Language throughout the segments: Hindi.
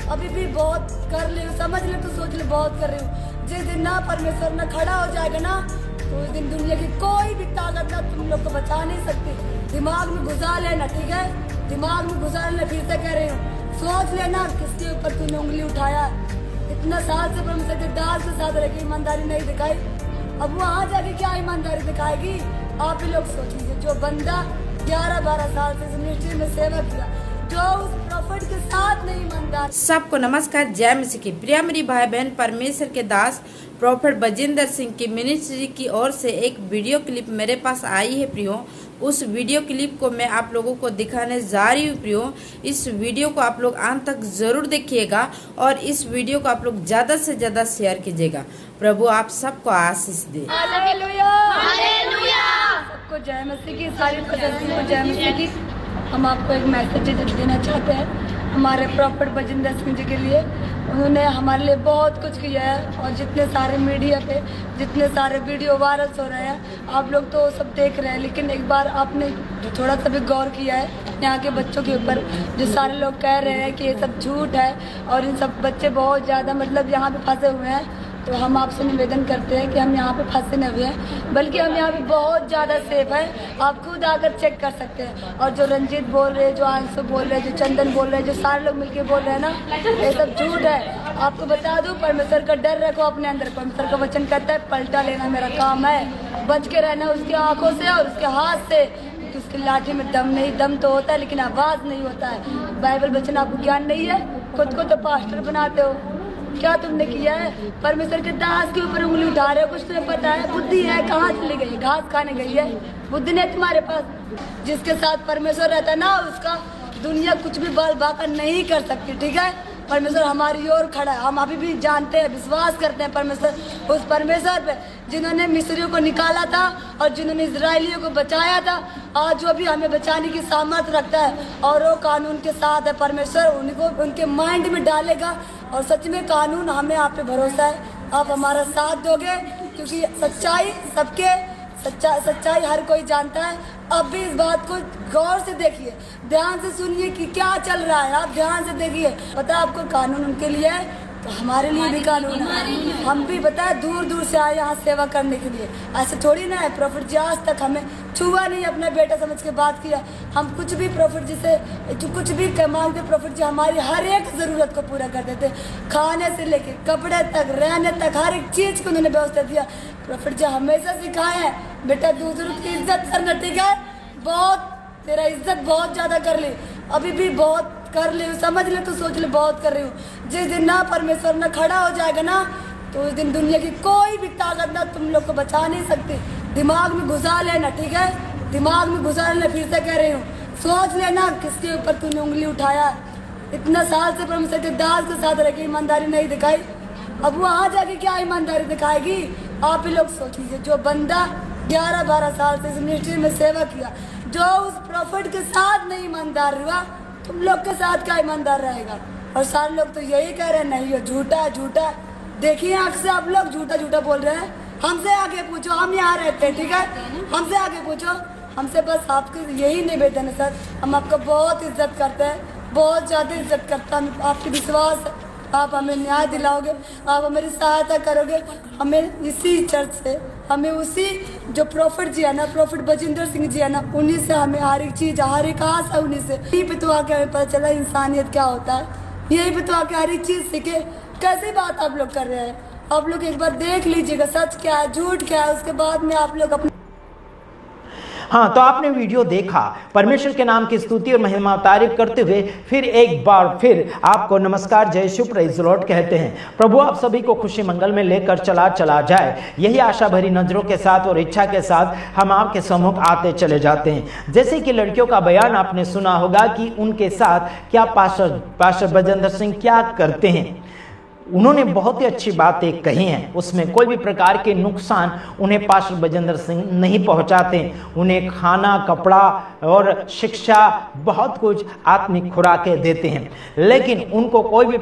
अभी भी बहुत कर रही हूँ, समझ ले तो सोच ले बहुत कर रही हूँ। जिस दिन ना परमेश्वर ना खड़ा हो जाएगा ना, तो उस दिन दुनिया की कोई भी ताकत ना तुम लोग को बचा नहीं सकती। दिमाग में घुसा लेना, ठीक है? दिमाग में घुसा लेना, फिर से कह रही हूँ। सोच लेना किसके ऊपर तूने उंगली उठाया। इतना साल से परमेश्वर के दास के साथ रह के ईमानदारी नहीं दिखाई, अब वहाँ जाके क्या ईमानदारी दिखाएगी? आप ही लोग सोच लीजिए। जो बंदा 11-12 साल से इस मिनिस्ट्री में सेवा किया, जो उस प्रॉफिट के साथ नहीं ईमानदार। सबको नमस्कार, जय मसीह की। प्रिय मेरी भाई बहन, परमेश्वर के दास प्रॉफिट बजिंदर सिंह की मिनिस्ट्री की ओर से एक वीडियो क्लिप मेरे पास आई है प्रियो। उस वीडियो क्लिप को मैं आप लोगों को दिखाने जा रही हूँ प्रियो। इस वीडियो को आप लोग अंत तक जरूर देखिएगा और इस वीडियो को आप लोग ज्यादा से ज्यादा शेयर कीजिएगा। प्रभु आप सबको आशीष दे। Hallelujah, hallelujah. सबको जय मसीह की, सारी प्रजाति को जय मसीह की। हम आपको एक मैसेज देना चाहते हैं हमारे प्रॉफिट बजिंदर सिंह जी के लिए। उन्होंने हमारे लिए बहुत कुछ किया है और जितने सारे मीडिया पे जितने सारे वीडियो वायरल हो रहे हैं, आप लोग तो सब देख रहे हैं, लेकिन एक बार आपने थोड़ा सा भी गौर किया है यहाँ के बच्चों के ऊपर? जो सारे लोग कह रहे हैं कि ये सब झूठ है और इन सब बच्चे बहुत ज़्यादा मतलब यहाँ पे फंसे हुए हैं, तो हम आपसे निवेदन करते हैं कि हम यहाँ पे फंसे नहीं हुए हैं, बल्कि हम यहाँ पे बहुत ज़्यादा सेफ है। आप खुद आकर चेक कर सकते हैं। और जो रंजीत बोल रहे हैं, जो आंसू बोल रहे हैं, जो चंदन बोल रहे हैं, जो सारे लोग मिलके बोल रहे हैं ना, ये सब झूठ है। आपको बता दूं, परमेश्वर का डर रखो अपने अंदर। परमेश्वर का वचन कहता है पलटा लेना मेरा काम है, बच के रहना उसकी आंखों से और उसके हाथ से, क्योंकि उसकी लाठी में दम नहीं, दम तो होता है लेकिन आवाज़ नहीं होता है। बाइबल वचन आपको ज्ञान नहीं है, खुद को तो पास्टर बनाते हो। क्या तुमने किया है? परमेश्वर के दास के ऊपर उंगली उठा रहे हो। कुछ तुम्हें पता है? बुद्धि है कहाँ चली गई? घास खाने गई है? बुद्धि नहीं तुम्हारे पास। जिसके साथ परमेश्वर रहता है ना, उसका दुनिया कुछ भी बल बाकर नहीं कर सकती, ठीक है? परमेश्वर हमारी ओर खड़ा है। हम अभी भी जानते हैं, विश्वास करते हैं परमेश्वर, उस परमेश्वर पे जिन्होंने मिस्रियों को निकाला था और जिन्होंने इजरायलियों को बचाया था। आज जो भी हमें बचाने की सामर्थ्य रखता है और वो कानून के साथ है, परमेश्वर उनको उनके माइंड में डालेगा। और सच में कानून, हमें आप पे भरोसा है, आप हमारा साथ दोगे, क्योंकि सच्चाई सबके सच्चाई हर कोई जानता है। अब भी इस बात को गौर से देखिए, ध्यान से सुनिए कि क्या चल रहा है। आप ध्यान से देखिए। पता है आपको, कानून उनके लिए है तो हमारे लिए भी कानून है। हम भी पता है दूर दूर से आए यहाँ सेवा करने के लिए। ऐसे थोड़ी ना है। प्रॉफिट जी आज तक हमें छुआ नहीं, अपना बेटा समझ के बात किया। हम कुछ भी प्रॉफिट जी से जो कुछ भी मांगते, प्रॉफिट जी हमारी हर एक ज़रूरत को पूरा कर देते। खाने से लेके कपड़े तक, रहने तक, हर एक चीज़ को उन्होंने व्यवस्था दिया। प्रॉफिट जी हमेशा सिखाए हैं, बेटा दूसरों की इज्जत करना, ठीक है? बहुत तेरा इज्जत बहुत ज़्यादा कर ली, अभी भी बहुत कर रही हूँ, समझ ले तो सोच ले बहुत कर रही हूँ। जिस दिन ना परमेश्वर ना खड़ा हो जाएगा ना, तो उस दिन दुनिया की कोई भी ताकत ना तुम लोग को बचा नहीं सकती। दिमाग में घुसा लेना, ठीक है? दिमाग में घुसा लेना, फिर से कह रही हूँ। सोच लेना किसके ऊपर तूने उंगली उठाया। इतना साल से परमेश्वर के दास के साथ रह के ईमानदारी नहीं दिखाई, अब वहाँ जाके क्या ईमानदारी दिखाएगी? आप ही लोग सोच लीजिए। जो बंदा 11-12 साल से इस मिनिस्ट्री में सेवा किया, जो उस प्रॉफिट के साथ नहीं ईमानदार हुआ, तुम लोग के साथ क्या ईमानदार रहेगा? और सारे लोग तो यही कह रहे हैं, नहीं ये झूठा है, झूठा है। देखिए आँख से आप लोग झूठा झूठा बोल रहे हैं। हमसे आगे पूछो, हम यहाँ रहते हैं, ठीक है? हमसे आगे पूछो, हमसे बस आपके यही निवेदन है सर। हम आपका बहुत इज्जत करते हैं, बहुत ज़्यादा इज्जत करता है। आपकी विश्वास है, आप हमें न्याय दिलाओगे, आप हमारी सहायता करोगे। हमें इसी चर्च से, हमें उसी जो प्रॉफिट जी है ना, प्रॉफिट बजिंदर सिंह जी है ना, उन्हीं से हमें हर एक चीज़, हर एक आस है उन्हीं से। यहीं पे तो आके हमें पता चला इंसानियत क्या होता है। यहीं पे तो आके हर एक चीज़ सीखे। कैसी बात आप लोग कर रहे हैं? आप लोग एक बार देख लीजिएगा सच क्या है, झूठ क्या है, उसके बाद में आप लोग अपने। हाँ, तो आपने वीडियो देखा। परमेश्वर के नाम की स्तुति और महिमा तारीफ करते हुए फिर एक बार फिर आपको नमस्कार, जय शिव, प्रेज द लॉर्ड कहते हैं। प्रभु आप सभी को खुशी मंगल में लेकर चला जाए, यही आशा भरी नजरों के साथ और इच्छा के साथ हम आपके सम्मुख आते चले जाते हैं। जैसे कि लड़कियों का बयान आपने सुना होगा कि उनके साथ क्या पास्टर बजिंदर सिंह क्या करते हैं। उन्होंने बहुत ही अच्छी बातें कही हैं, उसमें कोई भी प्रकार के नुकसान उन्हें पास्टर बजिंदर सिंह नहीं पहुंचाते। उन्हें खाना, कपड़ा और शिक्षा, बहुत कुछ आत्मिक खुराकें देते हैं, लेकिन उनको कोई भी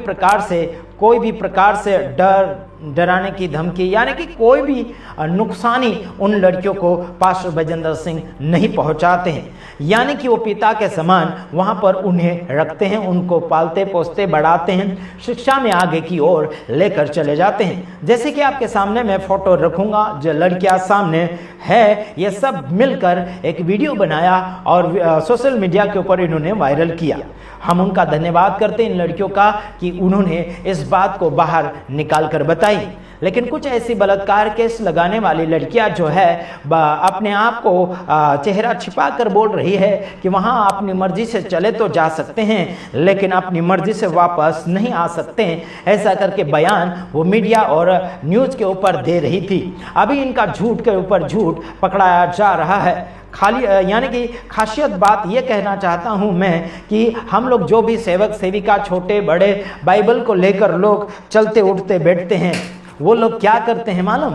प्रकार से डर डराने की धमकी यानी कि कोई भी नुकसानी उन लड़कियों को पास्टर बजेंद्र सिंह नहीं पहुंचाते हैं। यानी कि वो पिता के समान वहां पर उन्हें रखते हैं, उनको पालते पोसते बढ़ाते हैं, शिक्षा में आगे की ओर लेकर चले जाते हैं। जैसे कि आपके सामने मैं फोटो रखूंगा, जो लड़कियां सामने है, ये सब मिलकर एक वीडियो बनाया और सोशल मीडिया के ऊपर इन्होंने वायरल किया। हम उनका धन्यवाद करते हैं इन लड़कियों का कि उन्होंने इस बात को बाहर निकाल कर बताई। लेकिन कुछ ऐसी बलात्कार केस लगाने वाली लड़कियां जो है अपने आप को चेहरा छिपा कर बोल रही है कि वहां अपनी मर्जी से चले तो जा सकते हैं, लेकिन अपनी मर्जी से वापस नहीं आ सकते हैं, ऐसा करके बयान वो मीडिया और न्यूज़ के ऊपर दे रही थी। अभी इनका झूठ के ऊपर झूठ पकड़ाया जा रहा है। खाली यानी कि खासियत बात ये कहना चाहता हूँ मैं कि हम लोग जो भी सेवक सेविका छोटे बड़े बाइबल को लेकर लोग चलते उठते बैठते हैं, वो लोग क्या करते हैं मालूम?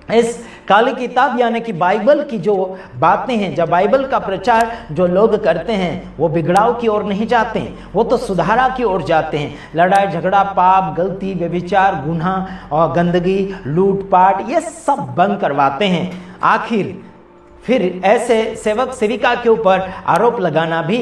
इस काली किताब यानी कि बाइबल की जो बातें हैं, जब बाइबल का प्रचार जो लोग करते हैं वो बिगड़ाव की ओर नहीं जाते हैं, वो तो सुधारा की ओर जाते हैं। लड़ाई झगड़ा, पाप, गलती, व्यभिचार, गुनाह और गंदगी, लूटपाट, ये सब बंद करवाते हैं। आखिर फिर ऐसे सेवक सेविका के ऊपर आरोप लगाना भी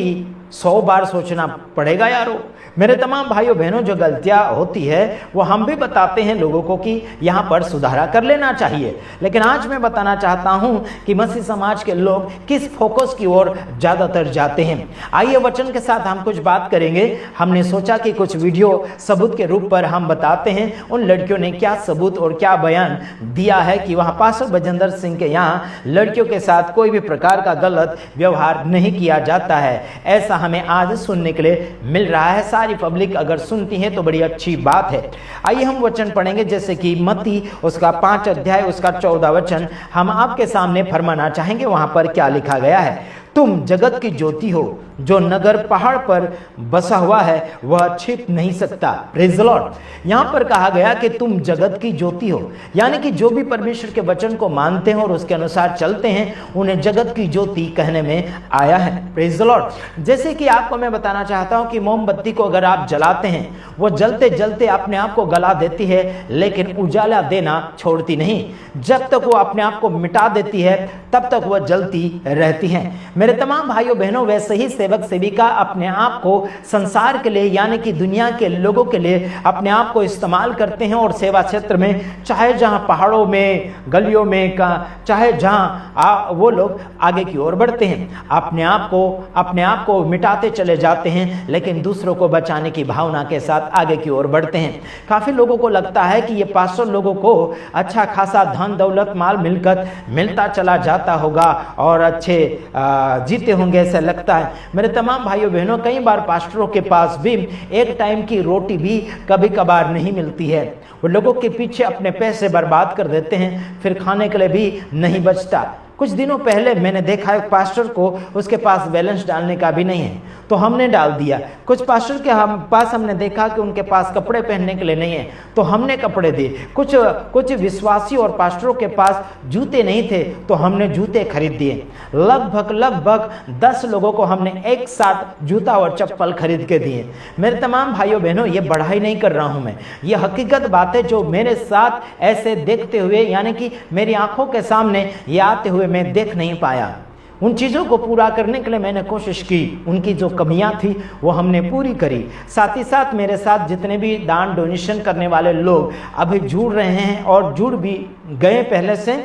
100 बार सोचना पड़ेगा यारो। मेरे तमाम भाइयों बहनों, जो गलतियां होती है वो हम भी बताते हैं लोगों को कि यहाँ पर सुधारा कर लेना चाहिए। लेकिन आज मैं बताना चाहता हूँ कि मसीह समाज के लोग किस फोकस की ओर ज़्यादातर जाते हैं। आइए वचन के साथ हम कुछ बात करेंगे। हमने सोचा कि कुछ वीडियो सबूत के रूप पर हम बताते हैं उन लड़कियों ने क्या सबूत और क्या बयान दिया है कि वहाँ पास्टर बजेंद्र सिंह के यहाँ लड़कियों के साथ कोई भी प्रकार का गलत व्यवहार नहीं किया जाता है। ऐसा हमें आज सुनने के लिए मिल रहा है। सारी पब्लिक अगर सुनती है तो बड़ी अच्छी बात है। आइए हम वचन पढ़ेंगे, जैसे कि मत्ती उसका 5 अध्याय उसका 14 वचन हम आपके सामने फरमाना चाहेंगे। वहां पर क्या लिखा गया है? तुम जगत की ज्योति हो, जो नगर पहाड़ पर बसा हुआ है वह छिप नहीं सकता। Praise the Lord. यहाँ पर कहा गया कि तुम जगत की ज्योति हो, यानी कि जो भी परमेश्वर के वचन को मानते हैं और उसके अनुसार चलते हैं उन्हें जगत की ज्योति कहने में आया है। Praise the Lord. जैसे कि आपको मैं बताना चाहता हूँ कि मोमबत्ती को अगर आप जलाते हैं वो जलते जलते अपने आप को गला देती है, लेकिन उजाला देना छोड़ती नहीं। जब तक वो अपने आप को मिटा देती है तब तक वह जलती रहती है। मेरे तमाम भाइयों बहनों, वैसे ही सेवक सेविका अपने आप को संसार के लिए यानी कि दुनिया के लोगों के लिए अपने आप को इस्तेमाल करते हैं और सेवा क्षेत्र में चाहे जहां पहाड़ों में, गलियों में, चाहे जहां वो लोग आगे की ओर बढ़ते हैं, अपने आप को मिटाते चले जाते हैं, लेकिन दूसरों को बचाने की भावना के साथ आगे की ओर बढ़ते हैं। काफी लोगों को लगता है कि ये पास्टर लोगों को अच्छा खासा धन दौलत माल मिलता चला जाता होगा और अच्छे जीते होंगे, ऐसा लगता है। मेरे तमाम भाइयों बहनों, कई बार पास्टरों के पास भी एक टाइम की रोटी भी कभी कभार नहीं मिलती है। वो लोगों के पीछे अपने पैसे बर्बाद कर देते हैं, फिर खाने के लिए भी नहीं बचता। कुछ दिनों पहले मैंने देखा एक पास्टर को उसके पास बैलेंस डालने का भी नहीं है तो हमने डाल दिया। कुछ पास्टर के पास हमने देखा कि उनके पास कपड़े पहनने के लिए नहीं है तो हमने कपड़े दिए। कुछ विश्वासी और पास्टरों के पास जूते नहीं थे तो हमने जूते खरीद दिए। लगभग 10 लोगों को हमने एक साथ जूता और चप्पल खरीद के दिए। मेरे तमाम भाइयों बहनों, ये बढ़ाई नहीं कर रहा हूं मैं, ये हकीकत बात है जो मेरे साथ ऐसे देखते हुए यानी कि मेरी आंखों के सामने ये आते हुए मैं देख नहीं पाया। उन चीज़ों को पूरा करने के लिए मैंने कोशिश की, उनकी जो कमियां थी वो हमने पूरी करी। साथ ही साथ मेरे साथ जितने भी दान डोनेशन करने वाले लोग अभी जुड़ रहे हैं और जुड़ भी गए पहले से,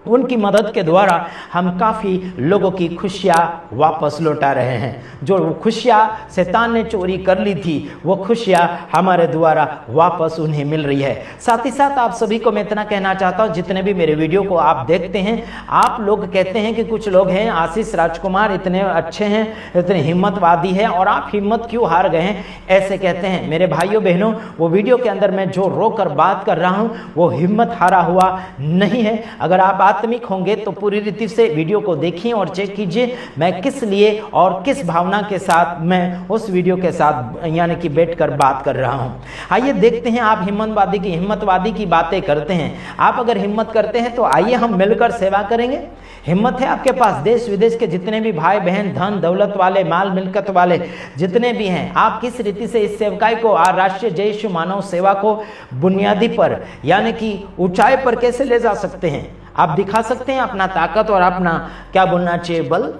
उनकी मदद के द्वारा हम काफ़ी लोगों की खुशियाँ वापस लौटा रहे हैं। जो खुशियाँ शैतान ने चोरी कर ली थी वो खुशियाँ हमारे द्वारा वापस उन्हें मिल रही है। साथ ही साथ आप सभी को मैं इतना कहना चाहता हूँ, जितने भी मेरे वीडियो को आप देखते हैं, आप लोग कहते हैं कि कुछ लोग हैं आशीष राजकुमार इतने अच्छे हैं, इतने हिम्मतवादी है और आप हिम्मत क्यों हार गए हैं, ऐसे कहते हैं। मेरे भाइयों बहनों, वो वीडियो के अंदर मैं जो रो कर बात कर रहा हूँ वो हिम्मत हारा हुआ नहीं है। अगर आप आत्मिक होंगे तो पूरी रीति से वीडियो को देखिए और चेक कीजिए मैं किस लिए और किस भावना के साथ मैं उस वीडियो के साथ यानी कि बैठकर बात कर रहा हूं। आइए देखते हैं। आप हिम्मतवादी की बातें करते हैं, आप अगर हिम्मत करते हैं तो आइए हम मिलकर सेवा करेंगे। हिम्मत है आपके पास? देश विदेश के जितने भी भाई बहन, धन दौलत वाले, माल मिल्कत वाले जितने भी हैं, आप किस रीति से इस सेवकाई को, राष्ट्रीय जय यीशु मानव सेवा को बुनियादी पर यानी कि ऊंचाई पर कैसे ले जा सकते हैं? आप दिखा सकते हैं अपना ताकत और अपना क्या बोलना चाहिए बल।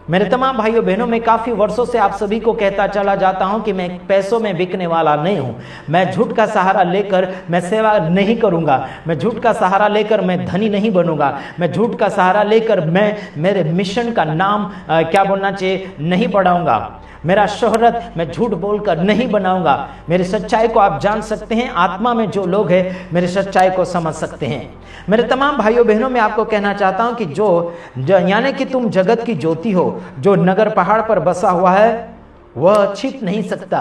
मेरे तमाम भाइयों बहनों, मैं काफ़ी वर्षों से आप सभी को कहता चला जाता हूं कि मैं पैसों में बिकने वाला नहीं हूं। मैं झूठ का सहारा लेकर मैं सेवा नहीं करूंगा। मैं झूठ का सहारा लेकर मैं धनी नहीं बनूंगा। मैं झूठ का सहारा लेकर मैं मेरे मिशन का नाम क्या बोलना चाहिए नहीं बढ़ाऊंगा। मेरा शोहरत मैं झूठ बोलकर नहीं बनाऊंगा। मेरी सच्चाई को आप जान सकते हैं। आत्मा में जो लोग हैं मेरी सच्चाई को समझ सकते हैं। मेरे तमाम भाइयों बहनों, मैं आपको कहना चाहता हूं कि जो यानी कि तुम जगत की ज्योति हो। जो नगर पहाड़ पर बसा हुआ है वह छिप नहीं सकता।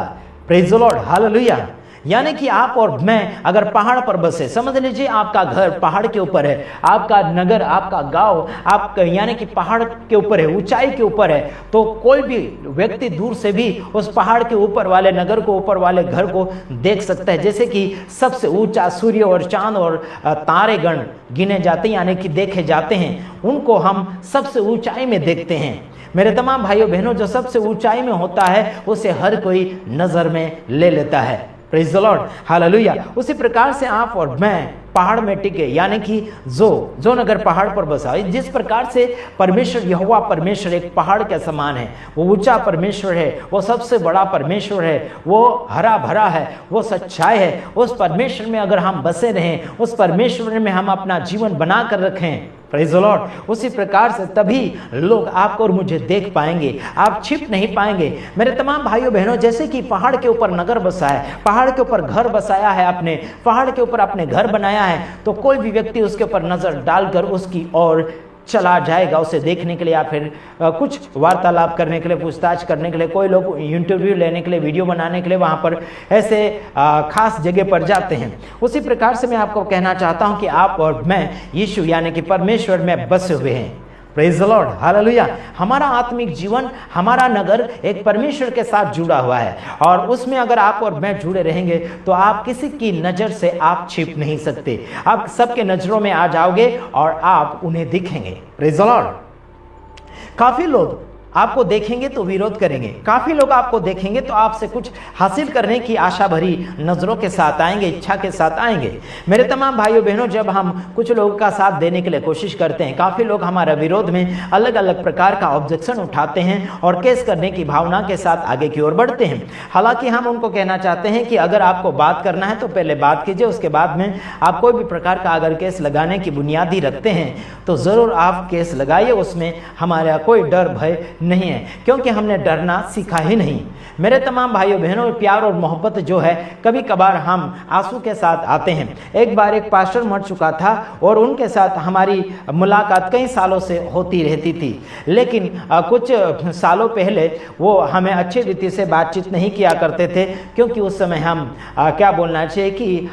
Praise the Lord, hallelujah. यानी कि आप और मैं अगर पहाड़ पर बसे, समझ लीजिए आपका घर पहाड़ के ऊपर है, आपका नगर, आपका गांव आप यानी कि पहाड़ के ऊपर है, ऊंचाई के ऊपर है, तो कोई भी व्यक्ति दूर से भी उस पहाड़ के ऊपर वाले नगर को, ऊपर वाले घर को देख सकता है। जैसे कि सबसे ऊंचा सूर्य और चांद और तारे गण गिने जाते हैं यानी कि देखे जाते हैं, उनको हम सबसे ऊंचाई में देखते हैं। मेरे तमाम भाइयों बहनों, जो सबसे ऊंचाई में होता है उसे हर कोई नजर में ले लेता है। Praise the Lord, hallelujah. उसी प्रकार से आप और मैं पहाड़ में टिके यानी कि जो नगर पहाड़ पर बसा, जिस प्रकार से परमेश्वर यहोवा परमेश्वर एक पहाड़ के समान है। वो ऊंचा परमेश्वर है, वो सबसे बड़ा परमेश्वर है, वो हरा भरा है, वो सच्चाई है। उस परमेश्वर में अगर हम बसे रहें, उस परमेश्वर में हम अपना जीवन बना कर रखें, प्रेज द लॉर्ड, उसी प्रकार से तभी लोग आपको और मुझे देख पाएंगे। आप छिप नहीं पाएंगे। मेरे तमाम भाइयों बहनों, जैसे कि पहाड़ के ऊपर नगर बसा है, पहाड़ के ऊपर घर बसाया है आपने, पहाड़ के ऊपर आपने घर बनाया है, तो कोई भी व्यक्ति उसके ऊपर नजर डालकर उसकी ओर चला जाएगा उसे देखने के लिए, या फिर कुछ वार्तालाप करने के लिए, पूछताछ करने के लिए। कोई लोग इंटरव्यू लेने के लिए, वीडियो बनाने के लिए वहाँ पर ऐसे खास जगह पर जाते हैं। उसी प्रकार से मैं आपको कहना चाहता हूँ कि आप और मैं यीशु यानी कि परमेश्वर में बसे हुए हैं। Praise the Lord, hallelujah. हमारा आत्मिक जीवन, हमारा नगर एक परमेश्वर के साथ जुड़ा हुआ है और उसमें अगर आप और मैं जुड़े रहेंगे तो आप किसी की नज़र से आप छिप नहीं सकते। आप सबके नज़रों में आ जाओगे और आप उन्हें दिखेंगे। Praise the Lord. काफ़ी लोग आपको देखेंगे तो विरोध करेंगे, काफ़ी लोग आपको देखेंगे तो आपसे कुछ हासिल करने की आशा भरी नज़रों के साथ आएंगे, इच्छा के साथ आएंगे। मेरे तमाम भाइयों बहनों, जब हम कुछ लोगों का साथ देने के लिए कोशिश करते हैं, काफ़ी लोग हमारा विरोध में अलग अलग प्रकार का ऑब्जेक्शन उठाते हैं और केस करने की भावना के साथ आगे की ओर बढ़ते हैं। हालांकि हम उनको कहना चाहते हैं कि अगर आपको बात करना है तो पहले बात कीजिए, उसके बाद में आप कोई भी प्रकार का अगर केस लगाने की बुनियादी रखते हैं तो ज़रूर आप केस लगाइए। उसमें हमारा कोई डर भय नहीं है, क्योंकि हमने डरना सीखा ही नहीं। मेरे तमाम भाइयों बहनों, प्यार और मोहब्बत जो है, कभी कभार हम आंसू के साथ आते हैं। एक बार एक पास्टर मर चुका था और उनके साथ हमारी मुलाकात कई सालों से होती रहती थी, लेकिन कुछ सालों पहले वो हमें अच्छी रीति से बातचीत नहीं किया करते थे, क्योंकि उस समय हम क्या बोलना चाहिए कि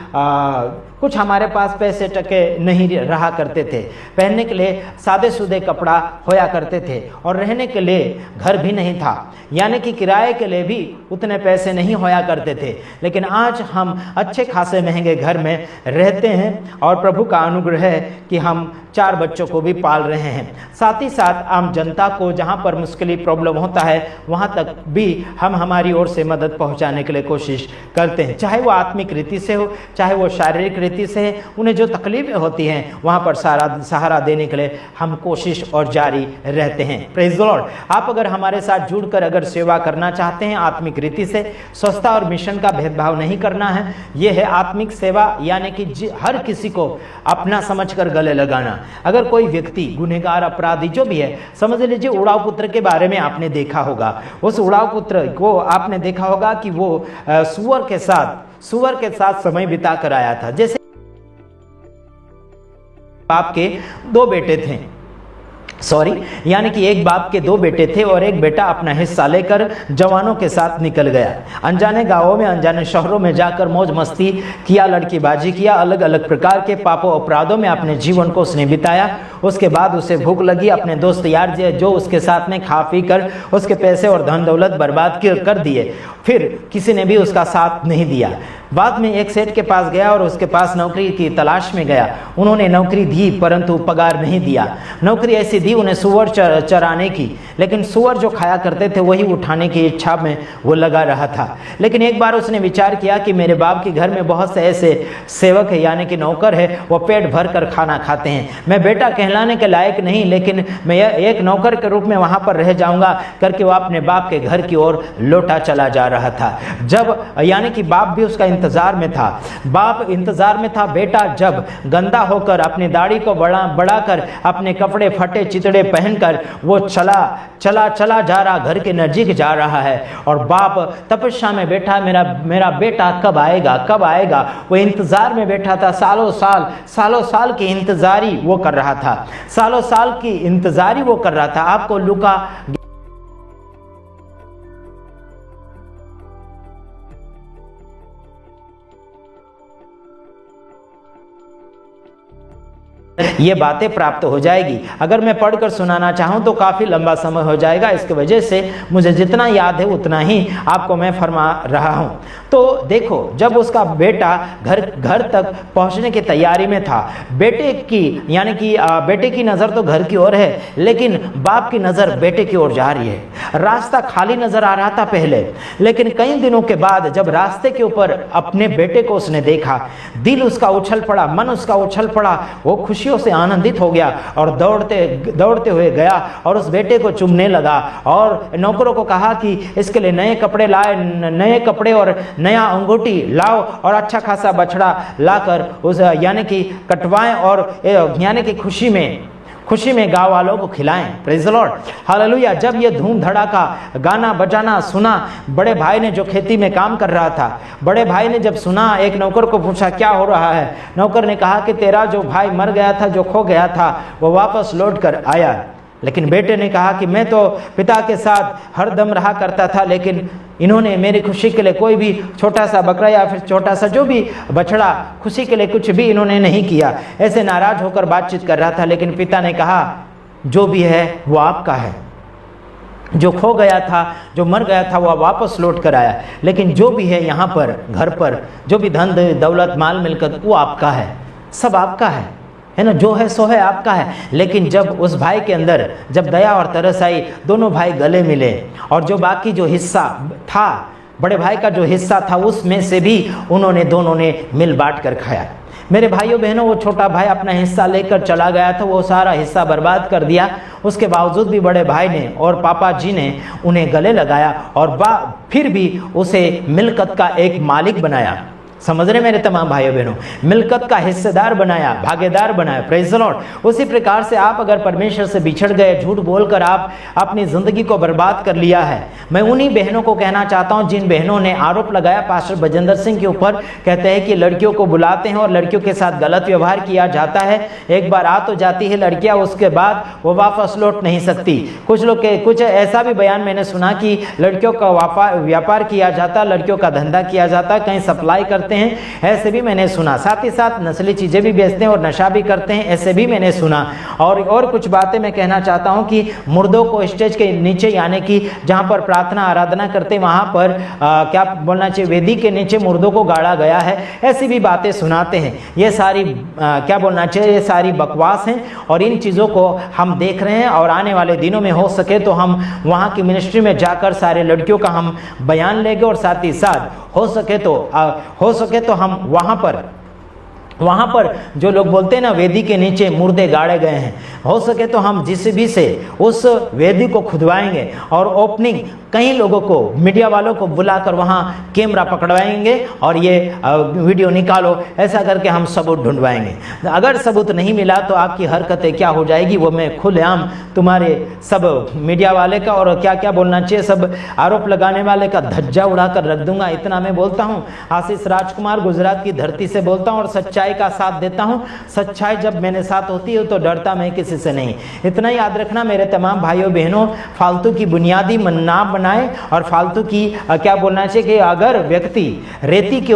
कुछ हमारे पास पैसे टके नहीं रहा करते थे, पहनने के लिए सादे सूदे कपड़ा होया करते थे और रहने के लिए घर भी नहीं था, यानी कि किराए के लिए भी उतने पैसे नहीं होया करते थे। लेकिन आज हम अच्छे खासे महंगे घर में रहते हैं और प्रभु का अनुग्रह है कि हम 4 बच्चों को भी पाल रहे हैं। साथ ही साथ आम जनता को जहाँ पर मुश्किल प्रॉब्लम होता है वहाँ तक भी हम हमारी ओर से मदद पहुँचाने के लिए कोशिश करते हैं, चाहे वो आत्मिक रीति से हो, चाहे वो शारीरिक रीति से है। उन्हें जो तकलीफें होती हैं वहाँ पर सहारा देने के लिए हम कोशिश और जारी रहते हैं। Praise the Lord. आप अगर हमारे साथ जुड़कर अगर सेवा करना चाहते हैं आत्मिक रीति से, स्वच्छता और मिशन का भेदभाव नहीं करना है, ये है आत्मिक सेवा, यानी कि हर किसी को अपना समझकर गले लगाना। अगर कोई व्यक्ति गुनहगार, अपराधी जो भी है, समझ लीजिए उड़ाव पुत्र के बारे में आपने देखा होगा। उस उड़ाव पुत्र को आपने देखा होगा कि वो सुअर के साथ समय बिता कर आया था। जैसे बाप के 2 बेटे थे, यानी कि एक बाप के 2 बेटे थे और एक बेटा अपना हिस्सा लेकर जवानों के साथ निकल गया। अनजाने गांवों में, अनजाने शहरों में जाकर मौज मस्ती किया, लड़कीबाजी किया, अलग अलग प्रकार के पापों अपराधों में अपने जीवन को उसने बिताया। उसके बाद उसे भूख लगी, अपने दोस्त यार जो उसके साथ में खा पी कर उसके पैसे और धन दौलत बर्बाद कर दिए, फिर किसी ने भी उसका साथ नहीं दिया। बाद में एक सेठ के पास गया और उसके पास नौकरी की तलाश में गया। उन्होंने नौकरी दी परंतु पगार नहीं दिया। नौकरी ऐसी दी उन्हें सुअर चराने की, लेकिन सुअर जो खाया करते थे वही उठाने की इच्छा में वो लगा रहा था। लेकिन एक बार उसने विचार किया कि मेरे बाप के घर में बहुत से ऐसे सेवक है यानी कि नौकर है, वो पेट भर कर खाना खाते हैं। मैं बेटा कहलाने के लायक नहीं, लेकिन मैं एक नौकर के रूप में वहां पर रह जाऊंगा करके वो अपने बाप के घर की ओर लौटा चला जा रहा था। जब यानी कि बाप भी उसका इंतजार में था। बाप इंतजार में था। बेटा जब गंदा होकर अपनी दाढ़ी को बढ़ाकर अपने कपड़े फटे चितड़े पहनकर वो चला जा रहा, घर के नजदीक जा रहा है, और बाप तपस्या में बैठा, मेरा बेटा कब आएगा। वो इंतजार में बैठा था। सालों साल की इंतजारी वो कर रहा था। सालों साल की इंतजारी वो कर रहा था। आपको लूका ये बातें प्राप्त हो जाएगी। अगर मैं पढ़कर सुनाना चाहूं तो काफी लंबा समय हो जाएगा। इसकी वजह से मुझे जितना याद है उतना ही आपको मैं फरमा रहा हूं। तो देखो, जब उसका बेटा घर तक पहुंचने की तैयारी में था, बेटे की नजर तो घर की ओर है, लेकिन बाप की नजर बेटे की ओर जा रही है। रास्ता खाली नजर आ रहा था पहले, लेकिन कई दिनों के बाद जब रास्ते के ऊपर अपने बेटे को उसने देखा, दिल उसका उछल पड़ा, मन उसका उछल पड़ा। वो खुशियों से आनंदित हो गया और दौड़ते हुए गया और उस बेटे को चूमने लगा और नौकरों को कहा कि इसके लिए नए कपड़े और नया अंगूठी लाओ और अच्छा खासा बछड़ा लाकर उस यानी कि कटवाएं और यानी कि खुशी में गांव वालों को खिलाएं। Praise the Lord, hallelujah. जब ये धूम धड़ाका गाना बजाना सुना, बड़े भाई ने जो खेती में काम कर रहा था, बड़े भाई ने जब सुना, एक नौकर को पूछा क्या हो रहा है। नौकर ने कहा कि तेरा जो भाई मर गया था, जो खो गया था, वो वापस लौट कर आया। लेकिन बेटे ने कहा कि मैं तो पिता के साथ हर दम रहा करता था, लेकिन इन्होंने मेरी खुशी के लिए कोई भी छोटा सा बकरा या फिर छोटा सा जो भी बछड़ा, खुशी के लिए कुछ भी इन्होंने नहीं किया। ऐसे नाराज होकर बातचीत कर रहा था। लेकिन पिता ने कहा जो भी है वो आपका है। जो खो गया था, जो मर गया था, वो वापस लौट कर आया। लेकिन जो भी है यहाँ पर घर पर, जो भी धन दौलत माल मिलकत, वो आपका है, सब आपका है ना। जो है सो है, आपका है। लेकिन जब उस भाई के अंदर जब दया और तरस आई, दोनों भाई गले मिले और जो बाकी जो हिस्सा था, बड़े भाई का जो हिस्सा था, उसमें से भी दोनों ने मिल बांट कर खाया। मेरे भाइयों बहनों, वो छोटा भाई अपना हिस्सा लेकर चला गया था, वो सारा हिस्सा बर्बाद कर दिया। उसके बावजूद भी बड़े भाई ने और पापा जी ने उन्हें गले लगाया और फिर भी उसे मिल्कत का एक मालिक बनाया। समझ रहे मेरे तमाम भाइयों बहनों, मिल्कत का हिस्सेदार बनाया, भागीदार बनाया। Praise the Lord. उसी प्रकार से आप अगर परमेश्वर से बिछड़ गए, झूठ बोलकर आप अपनी जिंदगी को बर्बाद कर लिया है, मैं उन्हीं बहनों को कहना चाहता हूं जिन बहनों ने आरोप लगाया पास्टर बजेंद्र सिंह के ऊपर। कहते हैं कि लड़कियों को बुलाते हैं और लड़कियों के साथ गलत व्यवहार किया जाता है। एक बार आ तो जाती है लड़कियां, उसके बाद वो वापस लौट नहीं सकती। कुछ ऐसा भी बयान मैंने सुना कि लड़कियों का व्यापार किया जाता, लड़कियों का धंधा किया जाता, कहीं सप्लाई करते हैं, ऐसे भी मैंने सुना। साथ ही साथ नस्ली चीजें भी बेचते हैं और नशा भी करते हैं, ऐसे भी मैंने सुना। और कुछ बातें मैं कहना चाहता हूं कि मुर्दों को स्टेज के नीचे यानी कि जहां पर प्रार्थना आराधना करते हैं वहां पर क्या बोलना चाहिए, वेदी के नीचे मुर्दों को गाड़ा गया है, ऐसी भी बातें सुनाते हैं। ये सारी क्या बोलना चाहिए, ये सारी बकवास हैं और इन चीजों को हम देख रहे हैं। और आने वाले दिनों में हो सके तो हम वहां की मिनिस्ट्री में जाकर सारे लड़कियों का हम बयान लेंगे और साथ ही साथ हो सके तो हम वहां पर जो लोग बोलते हैं ना वेदी के नीचे मुर्दे गाड़े गए हैं, हो सके तो हम JCB से उस वेदी को खुदवाएंगे और ओपनिंग कई लोगों को, मीडिया वालों को बुलाकर वहां कैमरा पकड़वाएंगे और ये वीडियो निकालो, ऐसा करके हम सबूत ढूंढवाएंगे। अगर सबूत नहीं मिला तो आपकी हरकतें क्या हो जाएगी वो मैं खुलेआम तुम्हारे सब मीडिया वाले का और क्या क्या बोलना चाहिए सब आरोप लगाने वाले का धज्जा उड़ाकर रख दूंगा। इतना मैं बोलता हूँ। आशीष राजकुमार, गुजरात की धरती से बोलता हूँ और सच्चाई का साथ देता हूँ। सच्चाई जब मेरे साथ होती है तो डरता मैं किसी से नहीं। इतना याद रखना मेरे तमाम भाइयों बहनों, फालतू की बुनियादी ना बनाए और फालतू की क्या बोलना चाहिए कि अगर व्यक्ति रेती के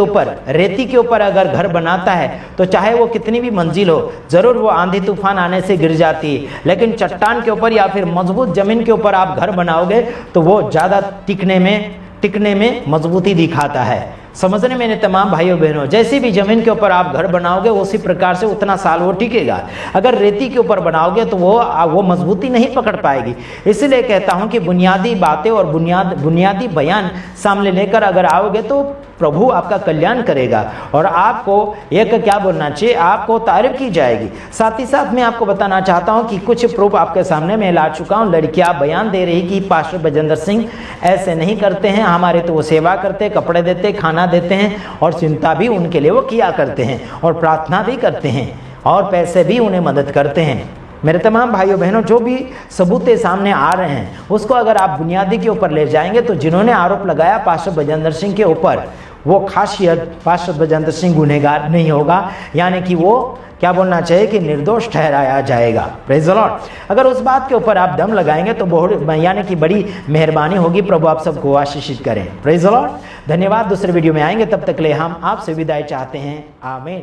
ऊपर अगर घर बनाता है तो चाहे वो कितनी भी मंजिल हो, जरूर वो आंधी तूफान आने से गिर जाती है, लेकिन चट्टान के ऊपर या फिर मजबूत जमीन के ऊपर आप घर बनाओगे तो वो ज्यादा टिकने में मजबूती दिखाता है। समझने मेरे तमाम भाइयों बहनों, जैसी भी जमीन के ऊपर आप घर बनाओगे उसी प्रकार से उतना साल वो टिकेगा। अगर रेती के ऊपर बनाओगे तो वो मजबूती नहीं पकड़ पाएगी। इसलिए कहता हूं कि बुनियादी बातें और बुनियादी बयान सामने लेकर अगर आओगे तो प्रभु आपका कल्याण करेगा और आपको एक क्या बोलना चाहिए, आपको तारीफ की जाएगी। साथ ही साथ मैं आपको बताना चाहता हूं कि कुछ प्रूफ आपके सामने मैं ला चुका हूं। लड़कियां बयान दे रही कि पास्टर बजेंद्र सिंह ऐसे नहीं करते हैं, हमारे तो वो सेवा करते, कपड़े देते, खाना देते हैं और चिंता भी उनके लिए वो किया करते हैं और प्रार्थना भी करते हैं और पैसे भी उन्हें मदद करते हैं। मेरे तमाम भाइयों बहनों, जो भी सबूत सामने आ रहे हैं उसको अगर आप बुनियादी के ऊपर ले जाएंगे तो जिन्होंने आरोप लगाया पास्टर बजेंद्र सिंह के ऊपर, वो खासियत पास्टर बजेंद्र सिंह गुनहगार नहीं होगा, यानी कि वो क्या बोलना चाहिए कि निर्दोष ठहराया जाएगा। Praise the Lord. अगर उस बात के ऊपर आप दम लगाएंगे तो बहुत यानी कि बड़ी मेहरबानी होगी। प्रभु आप सबको आशीषित करें। Praise the Lord. धन्यवाद। दूसरे वीडियो में आएंगे, तब तक के लिए हम आपसे विदाई चाहते हैं। आमीन।